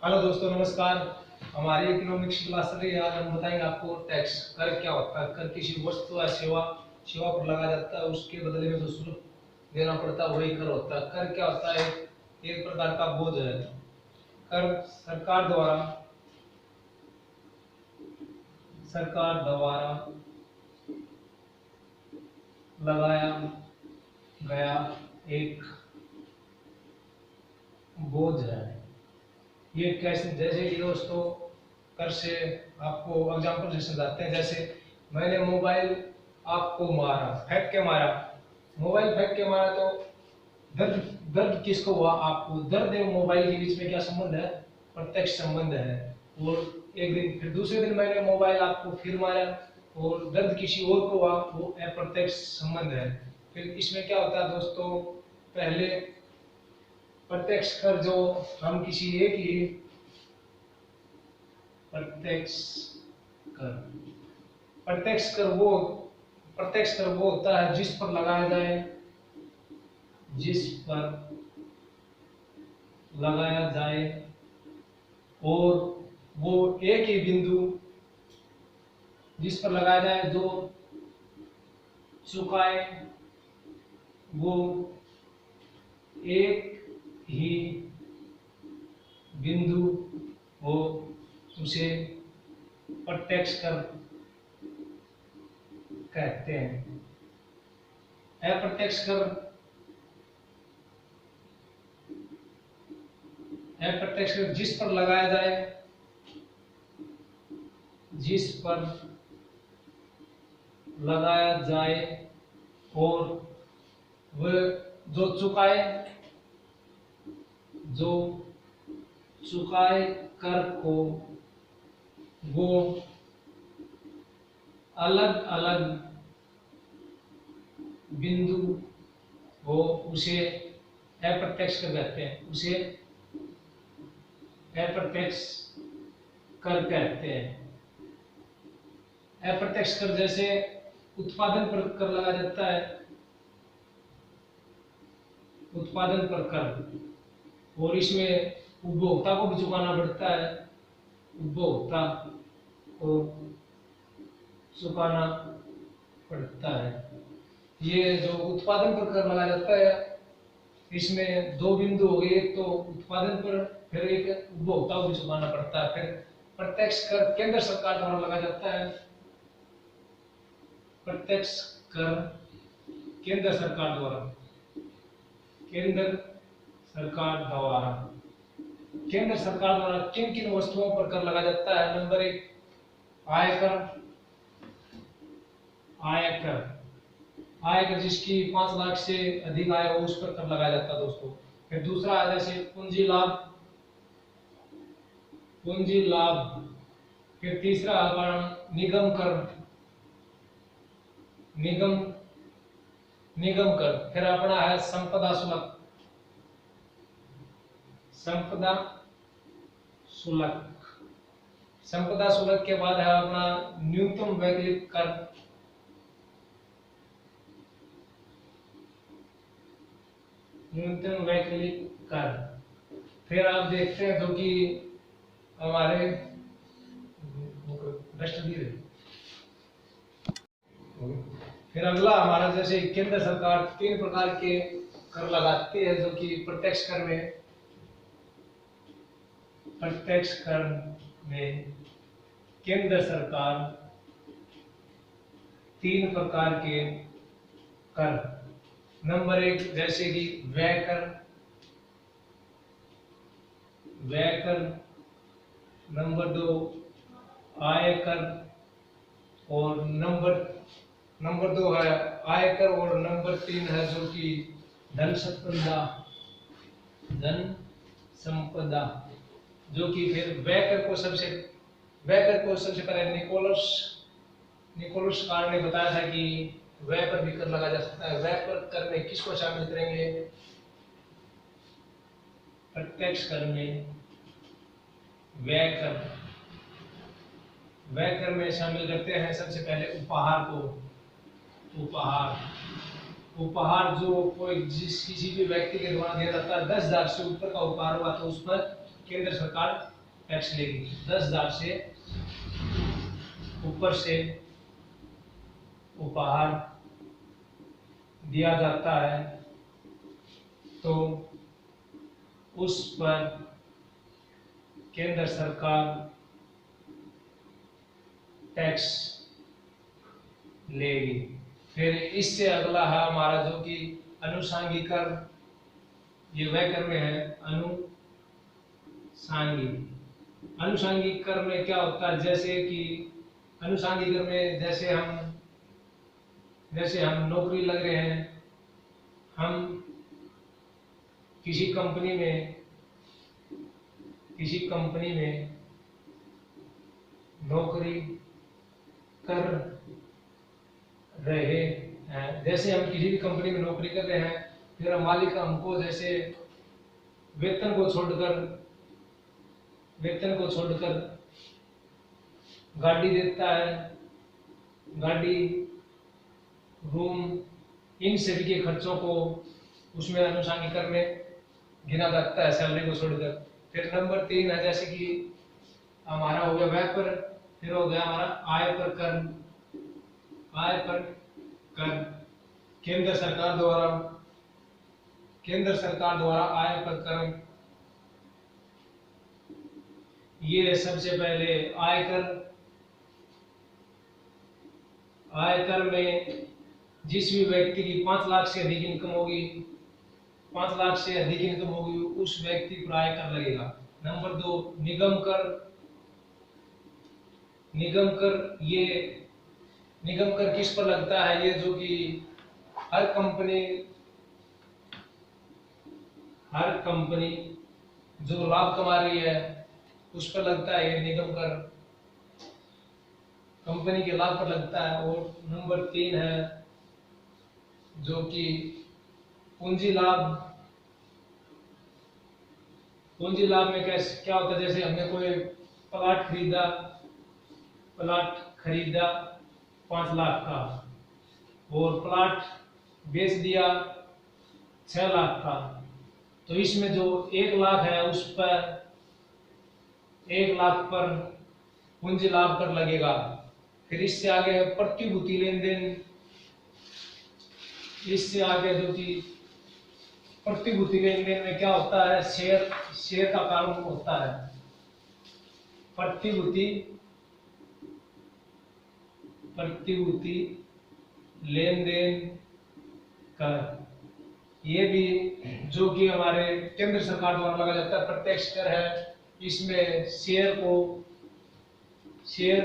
Hello दोस्तों, नमस्कार। हमारी इकोनॉमिक्स क्लास चल रही है। आज हम बताएंगे आपको टैक्स। कर क्या होता है? कर किसी वस्तु या सेवा सेवा पर लगाया जाता है, उसके बदले में जो शुल्क देना पड़ता है वही कर होता है। कर क्या होता है? एक प्रकार का बोझ है। कर सरकार द्वारा लगाया गया एक बोझ है। ये कैसे? जैसे कि दोस्तों, कर से आपको एग्जांपल से समझाते हैं। जैसे मैंने मोबाइल आपको मारा, फेंक के मारा। मोबाइल फेंक के मारा तो दर्द दर्द किसको हुआ? आपको। दर्द एवं मोबाइल के बीच में क्या संबंध है? प्रत्यक्ष संबंध है। और एक दिन फिर दूसरे दिन मैंने मोबाइल आपको फिर मारा और दर्द किसी और को हुआ, वो अप्रत्यक्ष संबंध है। फिर इसमें क्या होता है दोस्तों? पहले प्रत्यक्ष कर जो हम किसी एक ही प्रत्यक्ष कर प्रत्यक्ष कर वो प्रत्यक्ष कर वो होता है जिस पर लगाया जाए और वो एक ही बिंदु जिस पर लगाया जाए जो चुकाए वो एक ही बिंदु हो, उसे प्रत्यक्ष कर कहते हैं। अप्रत्यक्ष कर जिस पर लगाया जाए और वह जो चुकाए कर को वो अलग अलग बिंदु हो, उसे अप्रत्यक्ष कर कहते हैं। अप्रत्यक्ष कर जैसे उत्पादन पर कर लगाया जाता है, उत्पादन पर कर, और इसमें उपभोक्ता को भी चुकाना पड़ता है। उपभोक्ता को चुकाना पड़ता है। ये जो उत्पादन पर कर लगाया जाता है, इसमें दो बिंदु हो गए, एक तो उत्पादन पर, फिर एक उपभोक्ता को भी चुकाना पड़ता है। फिर प्रत्यक्ष कर केंद्र सरकार द्वारा लगाया जाता है। प्रत्यक्ष कर केंद्र सरकार द्वारा केंद्र सरकार द्वारा किन किन वस्तुओं पर कर लगाया जाता है? नंबर एक, आयकर। आयकर जिसकी 5 लाख से अधिक आय हो, उस पर कर लगाया जाता है दोस्तों। फिर दूसरा है जैसे पूंजी लाभ। फिर तीसरा है हमारा निगम कर। फिर अपना है संपदा शुल्क के बाद है अपना न्यूनतम वैकल्पिक कर। फिर आप देखते हैं जो कि हमारे फिर अगला हमारा जैसे केंद्र सरकार 3 प्रकार के कर लगाती है, जो कि प्रत्यक्ष कर में केंद्र सरकार 3 प्रकार के कर। नंबर एक जैसे कि व्यय कर। नंबर 2 आयकर, और नंबर 2 है आयकर, और नंबर 3 है जो कि धन संपदा, जो कि फिर व्यय कर को सबसे पहले निकोलस कार ने बताया था कि व्यय पर भी कर लगा जा सकता है। व्यय पर कर में किसको शामिल करेंगे? प्रत्यक्ष कर में व्यय कर में शामिल करते हैं सबसे पहले उपहार को। उपहार जो किसी भी व्यक्ति के द्वारा दिया जाता है, 10,000 से ऊपर का उपहार हुआ तो उस पर केंद्र सरकार टैक्स लेगी। 10,000 से ऊपर से उपहार दिया जाता है तो उस पर केंद्र सरकार टैक्स लेगी। फिर इससे अगला है हमारा जो कि अनुषंगिक कर, ये वह कर में है अनुषंगिक। अनुषंगिक कर में क्या होता है, जैसे कि अनुषंगिक कर में जैसे हम नौकरी लग रहे हैं, हम किसी कंपनी में नौकरी कर रहे हैं। जैसे हम किसी भी कंपनी में नौकरी कर रहे हैं, फिर मालिक हमको जैसे वेतन को छोड़कर गाड़ी देता है, गाड़ी, रूम, इन सभी के खर्चों को उसमें अनुषंगिक कर में गिना जाता है, सैलरी को छोड़कर। फिर नंबर 3 है, जैसे कि हमारा हो गया व्यय पर, फिर हो गया हमारा आय पर कर। आय पर कर केंद्र सरकार द्वारा आय पर कर। ये सबसे पहले आयकर में जिस भी व्यक्ति की 5 लाख से अधिक इनकम होगी, 5 लाख से अधिक इनकम होगी, उस व्यक्ति पर आयकर लगेगा। नंबर 2 निगम कर। ये निगम कर किस पर लगता है, ये जो कि हर कंपनी जो लाभ कमा रही है उस पर लगता है। ये निगम कर कंपनी के लाभ पर लगता है। और नंबर 3 है जो कि पूंजी लाभ। पूंजी लाभ में क्या होता है, जैसे हमने कोई प्लाट खरीदा 5 लाख का और प्लाट बेच दिया 6 लाख का, तो इसमें जो 1 लाख है उस पर 1 लाख पर पूंजी लाभ कर लगेगा। फिर इससे आगे है प्रतिभूति लेन देन। इससे आगे जो कि प्रतिभूति लेन देन में क्या होता है, शेयर का कानून होता है। प्रतिभूति लेन देन कर, ये भी जो कि हमारे केंद्र सरकार द्वारा लगाया जाता है, प्रत्यक्ष कर है। इसमें शेयर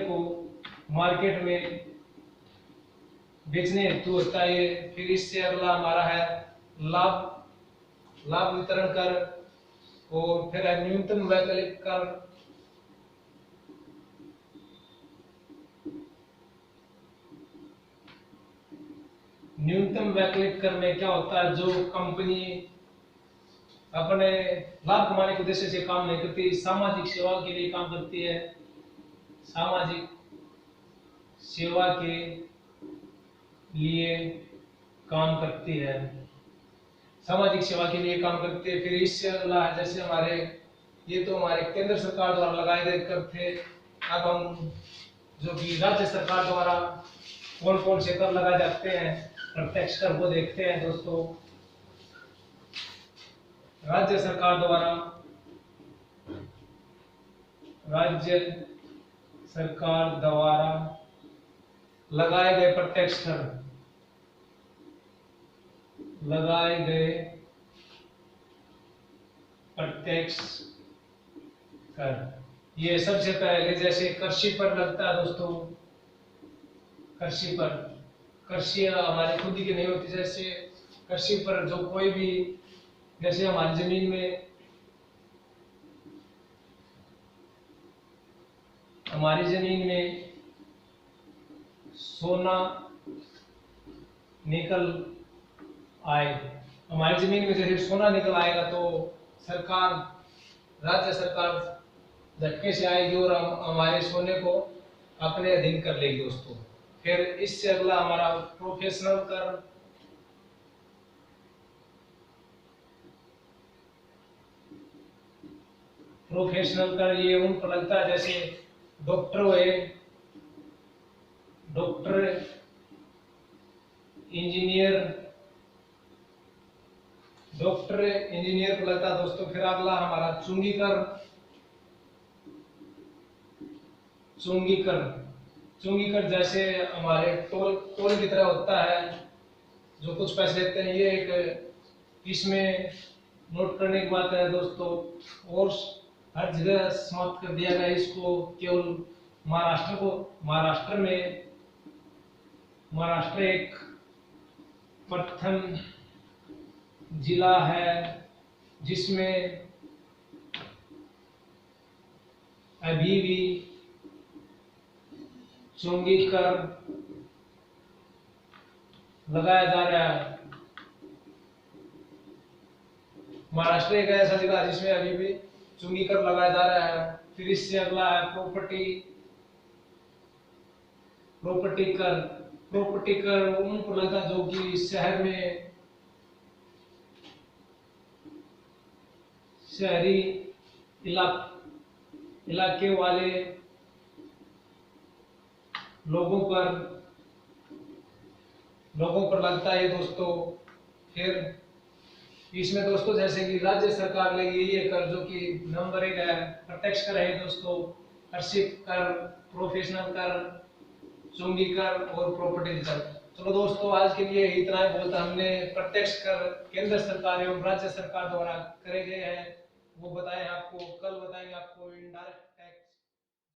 को मार्केट में बेचने हेतु होता है। फिर इससे अगला हमारा है लाभ वितरण कर, और फिर है न्यूनतम वैकल्पिक कर। न्यूनतम वैकल्पिक कर में क्या होता है, जो कंपनी अपने लाभ कमाने के उद्देश्य से काम नहीं करती, सामाजिक सेवा के लिए काम करती है, सामाजिक सेवा के लिए काम करती है, सामाजिक सेवा के लिए काम करती है। फिर इससे अगला है, जैसे ये तो हमारे केंद्र सरकार द्वारा लगाए गए कर थे। अब हम जो कि राज्य सरकार द्वारा कौन कौन से कर लगाए जाते हैं, प्रत्यक्ष कर, वो देखते हैं दोस्तों। राज्य सरकार द्वारा लगाए गए प्रत्यक्ष कर, ये सबसे पहले जैसे कृषि पर लगता है दोस्तों। कृषि हमारी खुद की नहीं होती। जैसे कृषि पर जो कोई भी, जैसे हमारी जमीन में सोना निकल आए, हमारी जमीन में जैसे सोना निकल आएगा तो राज्य सरकार झटके से आएगी और हमारे सोने को अपने अधीन कर लेगी दोस्तों। फिर इससे अगला हमारा प्रोफेशनल कर। प्रोफेशनल कर ये उन पर लगता है, जैसे डॉक्टर हुए, डॉक्टर, इंजीनियर, डॉक्टर इंजीनियर को लगता है दोस्तों। फिर अगला हमारा चुंगीकर, चुंगीकर, चुंगीकर जैसे हमारे टोल टोल की तरह होता है, जो कुछ पैसे लेते हैं। ये एक इसमें नोट करने की बात है दोस्तों। और हर जगह समाप्त कर दिया गया इसको, केवल महाराष्ट्र में, महाराष्ट्र एक प्रथम जिला है जिसमें अभी भी चुंगीकर लगाया जा रहा है। महाराष्ट्र एक ऐसा जिला है जिसमें अभी भी चुंगीकर लगाया जा रहा है। फिर इससे अगला है प्रॉपर्टी, प्रॉपर्टी कर, प्रॉपर्टी कर उनको लगता है जो कि शहर में, शहरी इलाके वाले लोगों पर लगता है दोस्तों। फिर इसमें दोस्तों जैसे कि राज्य सरकार लेगी ये कर, जो कि नंबर 1 है, प्रत्यक्ष कर है दोस्तों, वार्षिक कर, प्रोफेशनल कर, चुंगी कर और प्रॉपर्टी कर। चलो दोस्तों आज के लिए इतना ही बहुत। हमने प्रत्यक्ष कर केंद्र सरकार एवं राज्य सरकार द्वारा करे गए हैं वो बताएं आपको, कल बताएंगे आपको इनडायरेक्ट